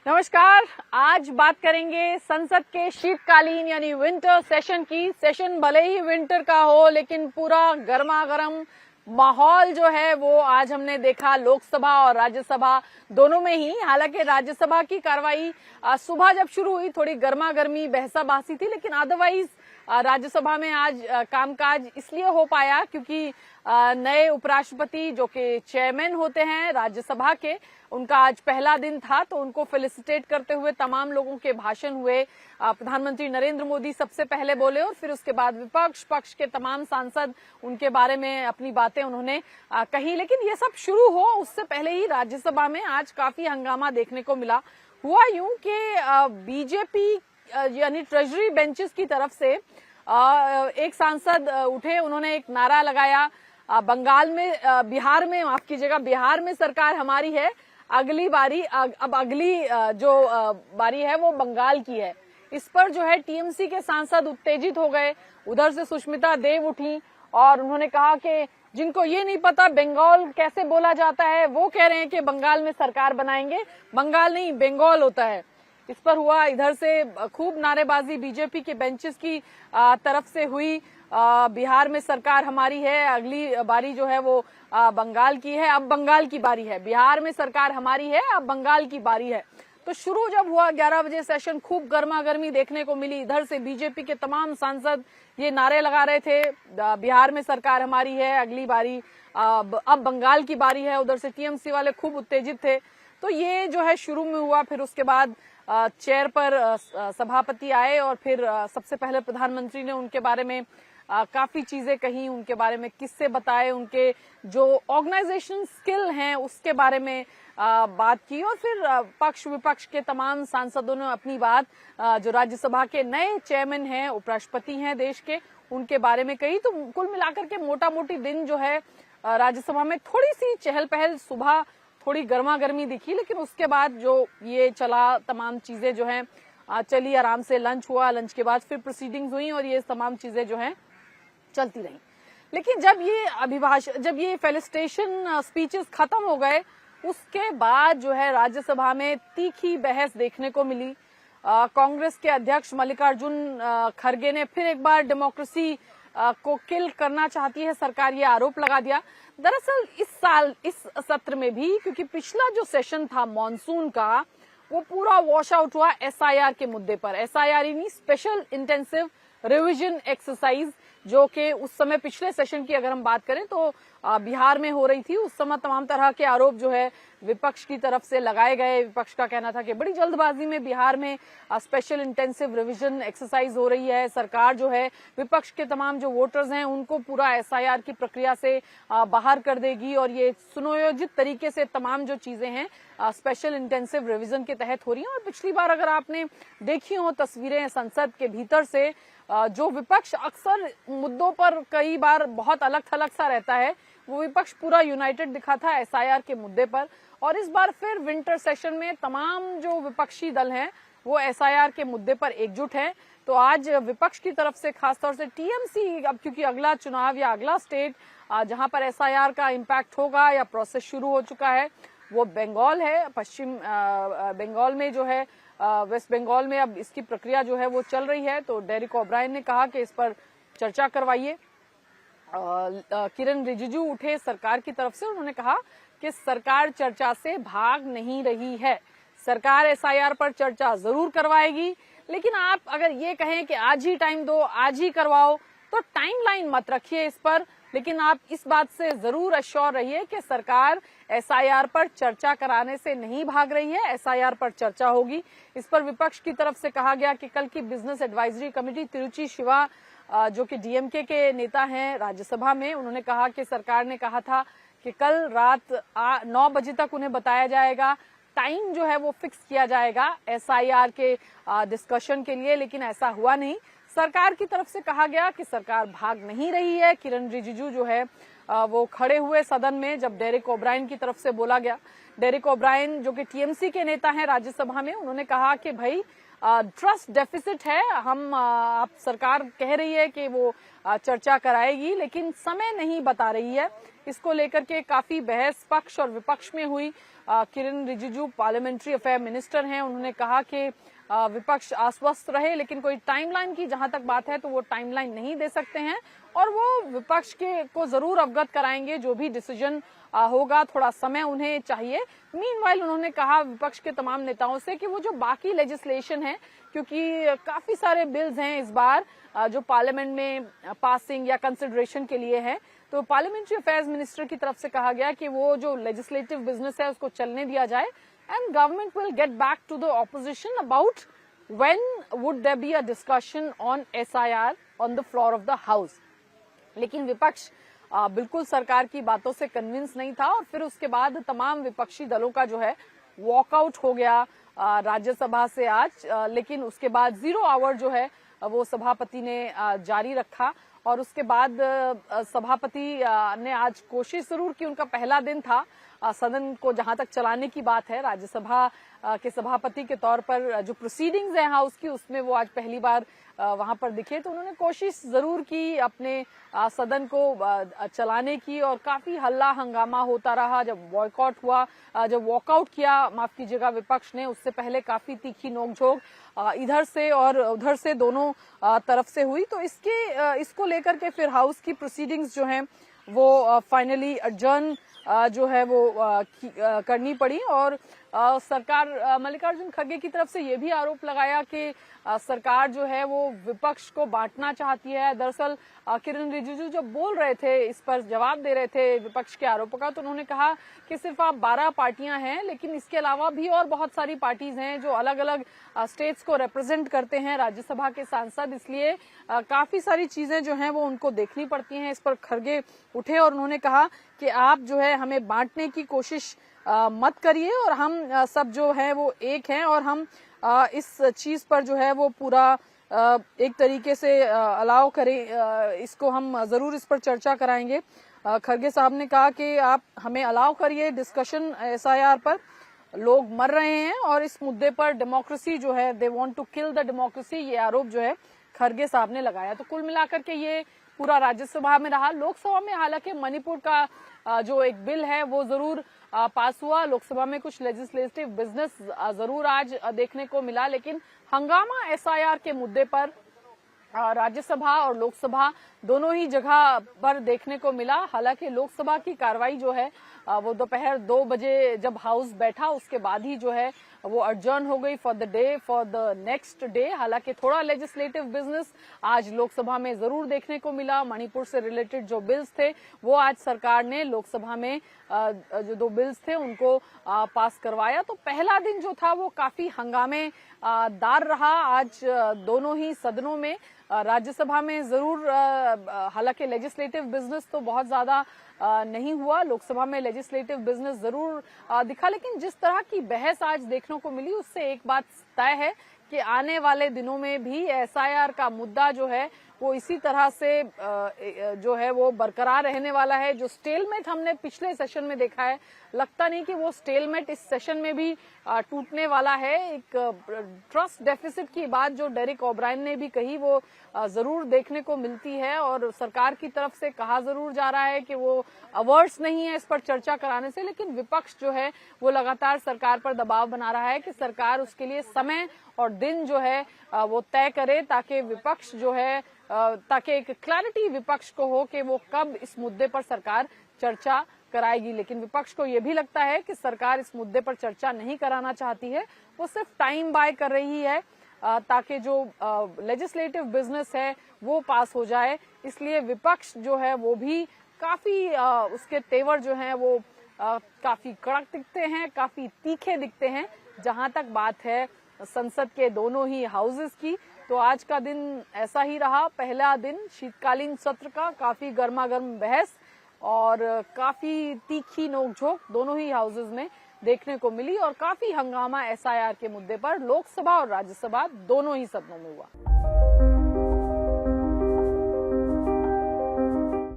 नमस्कार। आज बात करेंगे संसद के शीतकालीन यानी विंटर सेशन की। सेशन भले ही विंटर का हो लेकिन पूरा गर्मा गर्म माहौल जो है वो आज हमने देखा लोकसभा और राज्यसभा दोनों में ही। हालांकि राज्यसभा की कार्रवाई सुबह जब शुरू हुई थोड़ी गर्मा गर्मी बहसाबासी थी, लेकिन अदरवाइज राज्यसभा में आज कामकाज इसलिए हो पाया क्योंकि नए उपराष्ट्रपति जो कि चेयरमैन होते हैं राज्यसभा के, उनका आज पहला दिन था, तो उनको फेलिसिटेट करते हुए तमाम लोगों के भाषण हुए। प्रधानमंत्री नरेंद्र मोदी सबसे पहले बोले और फिर उसके बाद विपक्ष पक्ष के तमाम सांसद उनके बारे में अपनी बातें उन्होंने कही। लेकिन ये सब शुरू हो उससे पहले ही राज्यसभा में आज काफी हंगामा देखने को मिला। हुआ यूं कि बीजेपी यानी ट्रेजरी बेंचेस की तरफ से एक सांसद उठे, उन्होंने एक नारा लगाया, बंगाल में बिहार में माफ कीजिएगा, बिहार में सरकार हमारी है, अगली बारी अब अगली जो बारी है वो बंगाल की है। इस पर जो है टीएमसी के सांसद उत्तेजित हो गए। उधर से सुष्मिता देव उठी और उन्होंने कहा कि जिनको ये नहीं पता बंगाल कैसे बोला जाता है वो कह रहे हैं कि बंगाल में सरकार बनाएंगे। बंगाल नहीं बंगाल होता है। इस पर हुआ, इधर से खूब नारेबाजी बीजेपी के बेंचेस की तरफ से हुई। बिहार में सरकार हमारी है, अगली बारी जो है वो बंगाल की है, अब बंगाल की बारी है। बिहार में सरकार हमारी है, अब बंगाल की बारी है। तो शुरू जब हुआ 11 बजे सेशन, खूब गर्मा गर्मी देखने को मिली। इधर से बीजेपी के तमाम सांसद ये नारे लगा रहे थे, बिहार में सरकार हमारी है, अगली बारी अब बंगाल की बारी है। उधर से टीएमसी वाले खूब उत्तेजित थे। तो ये जो है शुरू में हुआ। फिर उसके बाद चेयर पर सभापति आए और फिर सबसे पहले प्रधानमंत्री ने उनके बारे में काफी चीजें कही, उनके बारे में किस्से बताए, उनके जो ऑर्गेनाइजेशन स्किल हैं उसके बारे में बात की। और फिर पक्ष विपक्ष के तमाम सांसदों ने अपनी बात जो राज्यसभा के नए चेयरमैन हैं, उपराष्ट्रपति हैं देश के, उनके बारे में कही। तो कुल मिलाकर के मोटा मोटी दिन जो है राज्यसभा में थोड़ी सी चहल पहल, सुबह थोड़ी गर्मा गर्मी दिखी, लेकिन उसके बाद जो ये चला तमाम चीजें जो हैं चली, आराम से लंच हुआ, लंच के बाद फिर प्रोसीडिंग्स हुई और ये तमाम चीजें जो हैं चलती रही। लेकिन जब ये फेलिसिटेशन स्पीचेस खत्म हो गए उसके बाद जो है राज्यसभा में तीखी बहस देखने को मिली। कांग्रेस के अध्यक्ष मल्लिकार्जुन खड़गे ने फिर एक बार डेमोक्रेसी को किल करना चाहती है सरकार, ये आरोप लगा दिया। दरअसल इस साल इस सत्र में भी, क्योंकि पिछला जो सेशन था मॉनसून का वो पूरा वॉश आउट हुआ एसआईआर के मुद्दे पर। एसआईआर यानी स्पेशल इंटेंसिव रिवीजन एक्सरसाइज, जो कि उस समय पिछले सेशन की अगर हम बात करें तो बिहार में हो रही थी। उस समय तमाम तरह के आरोप जो है विपक्ष की तरफ से लगाए गए। विपक्ष का कहना था कि बड़ी जल्दबाजी में बिहार में स्पेशल इंटेंसिव रिवीजन एक्सरसाइज हो रही है, सरकार जो है विपक्ष के तमाम जो वोटर्स हैं उनको पूरा एसआईआर की प्रक्रिया से बाहर कर देगी और ये सुनियोजित तरीके से तमाम जो चीजें हैं स्पेशल इंटेंसिव रिवीजन के तहत हो रही हैं। और पिछली बार अगर आपने देखी हो तस्वीरें संसद के भीतर से, जो विपक्ष अक्सर मुद्दों पर कई बार बहुत अलग थलग सा रहता है, वो विपक्ष पूरा यूनाइटेड दिखा था एसआईआर के मुद्दे पर। और इस बार फिर विंटर सेशन में तमाम जो विपक्षी दल हैं वो एसआईआर के मुद्दे पर एकजुट हैं। तो आज विपक्ष की तरफ से खासतौर से टीएमसी, अब क्योंकि अगला चुनाव या अगला स्टेट जहां पर एसआईआर का इम्पैक्ट होगा या प्रोसेस शुरू हो चुका है वो बंगाल है। पश्चिम बंगाल में जो है, वेस्ट बंगाल में अब इसकी प्रक्रिया जो है वो चल रही है। तो डेरेक ओब्रायन ने कहा कि इस पर चर्चा करवाइए। किरण रिजिजू उठे सरकार की तरफ से, उन्होंने कहा कि सरकार चर्चा से भाग नहीं रही है, सरकार एसआईआर पर चर्चा जरूर करवाएगी, लेकिन आप अगर ये कहें कि आज ही टाइम दो, आज ही करवाओ, तो टाइमलाइन मत रखिए इस पर। लेकिन आप इस बात से जरूर अश्योर रहिए कि सरकार एसआईआर पर चर्चा कराने से नहीं भाग रही है, एसआईआर पर चर्चा होगी। इस पर विपक्ष की तरफ से कहा गया कि कल की business advisory committee, Tiruchi Shiva जो कि डीएमके के नेता हैं राज्यसभा में, उन्होंने कहा कि सरकार ने कहा था कि कल रात 9 बजे तक उन्हें बताया जाएगा, टाइम जो है वो फिक्स किया जाएगा एसआईआर के डिस्कशन के लिए, लेकिन ऐसा हुआ नहीं। सरकार की तरफ से कहा गया कि सरकार भाग नहीं रही है। किरण रिजिजू जो है वो खड़े हुए सदन में जब डेरेक ओब्रायन की तरफ से बोला गया। डेरेक ओब्रायन जो कि टीएमसी के नेता हैं राज्यसभा में, उन्होंने कहा कि भाई ट्रस्ट डेफिसिट है, हम आप सरकार कह रही है कि वो चर्चा कराएगी लेकिन समय नहीं बता रही है, इसको लेकर के काफी बहस पक्ष और विपक्ष में हुई। किरण रिजिजू पार्लियामेंट्री अफेयर मिनिस्टर हैं, उन्होंने कहा कि विपक्ष आश्वस्त रहे, लेकिन कोई टाइमलाइन की जहां तक बात है तो वो टाइमलाइन नहीं दे सकते हैं और वो विपक्ष को जरूर अवगत कराएंगे जो भी डिसीजन होगा, थोड़ा समय उन्हें चाहिए। मीनवाइल उन्होंने कहा विपक्ष के तमाम नेताओं से कि वो जो बाकी लेजिस्लेशन है, क्योंकि काफी सारे बिल्स हैं इस बार जो पार्लियामेंट में पासिंग या कंसिडरेशन के लिए है, तो पार्लियामेंट्री अफेयर्स मिनिस्टर की तरफ से कहा गया कि वो जो लेजिस्लेटिव बिजनेस है उसको चलने दिया जाए and government will get back to the opposition about when would there be a discussion on SIR on the floor of the house। लेकिन विपक्ष बिल्कुल सरकार की बातों से कन्विंस नहीं था और फिर उसके बाद तमाम विपक्षी दलों का जो है वॉकआउट हो गया राज्यसभा से आज, लेकिन उसके बाद 0 आवर जो है वो सभापति ने जारी रखा और उसके बाद सभापति ने आज कोशिश जरूर की, उनका पहला दिन था सदन को जहां तक चलाने की बात है, राज्यसभा के सभापति के तौर पर जो प्रोसीडिंग्स है हाउस की उसमें वो आज पहली बार वहां पर दिखे, तो उन्होंने कोशिश जरूर की अपने सदन को चलाने की और काफी हल्ला हंगामा होता रहा। जब बॉयकॉट हुआ, जब वॉकआउट किया माफ कीजिएगा विपक्ष ने, उससे पहले काफी तीखी नोकझोंक इधर से और उधर से दोनों तरफ से हुई। तो इसको लेकर के फिर हाउस की प्रोसीडिंग्स जो हैं वो फाइनली एडजर्न जो है वो करनी पड़ी और सरकार मल्लिकार्जुन खड़गे की तरफ से ये भी आरोप लगाया कि सरकार जो है वो विपक्ष को बांटना चाहती है। दरअसल किरण रिजिजू जब बोल रहे थे, इस पर जवाब दे रहे थे विपक्ष के आरोपों का, तो उन्होंने कहा कि सिर्फ आप 12 पार्टियां हैं, लेकिन इसके अलावा भी और बहुत सारी पार्टीज हैं जो अलग अलग स्टेट्स को रिप्रेजेंट करते हैं, राज्यसभा के सांसद, इसलिए काफी सारी चीजें जो हैं वो उनको देखनी पड़ती हैं। इस पर खड़गे उठे और उन्होंने कहा कि आप जो है हमें बांटने की कोशिश मत करिए और हम सब जो है वो एक हैं और हम इस चीज पर जो है वो पूरा एक तरीके से अलाउ करें, इसको हम जरूर इस पर चर्चा कराएंगे। खड़गे साहब ने कहा कि आप हमें अलाउ करिए डिस्कशन SIR पर, लोग मर रहे हैं और इस मुद्दे पर डेमोक्रेसी जो है, they want to kill the democracy, ये आरोप जो है खड़गे साहब ने लगाया। तो कुल मिलाकर के ये पूरा राज्यसभा में रहा। लोकसभा में हालांकि मणिपुर का जो एक बिल है वो जरूर पास हुआ, लोकसभा में कुछ लेजिस्लेटिव बिजनेस जरूर आज देखने को मिला, लेकिन हंगामा SIR के मुद्दे पर राज्यसभा और लोकसभा दोनों ही जगह पर देखने को मिला। हालांकि लोकसभा की कार्रवाई जो है वो दोपहर 2 बजे जब हाउस बैठा उसके बाद ही जो है वो अडजर्न हो गई फॉर द नेक्स्ट डे। हालांकि थोड़ा लेजिस्लेटिव बिजनेस आज लोकसभा में जरूर देखने को मिला। मणिपुर से रिलेटेड जो बिल्स थे वो आज सरकार ने लोकसभा में जो 2 बिल्स थे उनको पास करवाया। तो पहला दिन जो था वो काफी हंगामे दार रहा आज दोनों ही सदनों में। राज्यसभा में जरूर हालांकि लेजिस्लेटिव बिजनेस तो बहुत ज्यादा नहीं हुआ, लोकसभा में लेजिस्लेटिव बिजनेस जरूर दिखा, लेकिन जिस तरह की बहस आज देखने को मिली उससे एक बात तय है कि आने वाले दिनों में भी SIR का मुद्दा जो है वो इसी तरह से जो है वो बरकरार रहने वाला है। जो स्टेलमेट हमने पिछले सेशन में देखा है, लगता नहीं कि वो स्टेलमेट इस सेशन में भी टूटने वाला है। एक ट्रस्ट डेफिसिट की बात जो डेरिक ओब्रायन ने भी कही वो जरूर देखने को मिलती है और सरकार की तरफ से कहा जरूर जा रहा है कि वो अवर्स नहीं है इस पर चर्चा कराने से, लेकिन विपक्ष जो है वो लगातार सरकार पर दबाव बना रहा है कि सरकार उसके लिए समय और दिन जो है वो तय करे ताकि विपक्ष जो है ताकि एक क्लैरिटी विपक्ष को हो कि वो कब इस मुद्दे पर सरकार चर्चा कराएगी। लेकिन विपक्ष को ये भी लगता है कि सरकार इस मुद्दे पर चर्चा नहीं कराना चाहती है, वो सिर्फ टाइम बाय कर रही है ताकि जो लेजिस्लेटिव बिजनेस है वो पास हो जाए। इसलिए विपक्ष जो है वो भी काफी उसके तेवर जो हैं वो काफी कड़क दिखते हैं, काफी तीखे दिखते हैं। जहां तक बात है संसद के दोनों ही हाउसेस की, तो आज का दिन ऐसा ही रहा। पहला दिन शीतकालीन सत्र का, काफी गर्मागर्म बहस और काफी तीखी नोकझोंक दोनों ही हाउसेस में देखने को मिली और काफी हंगामा SIR के मुद्दे पर लोकसभा और राज्यसभा दोनों ही सदनों में हुआ।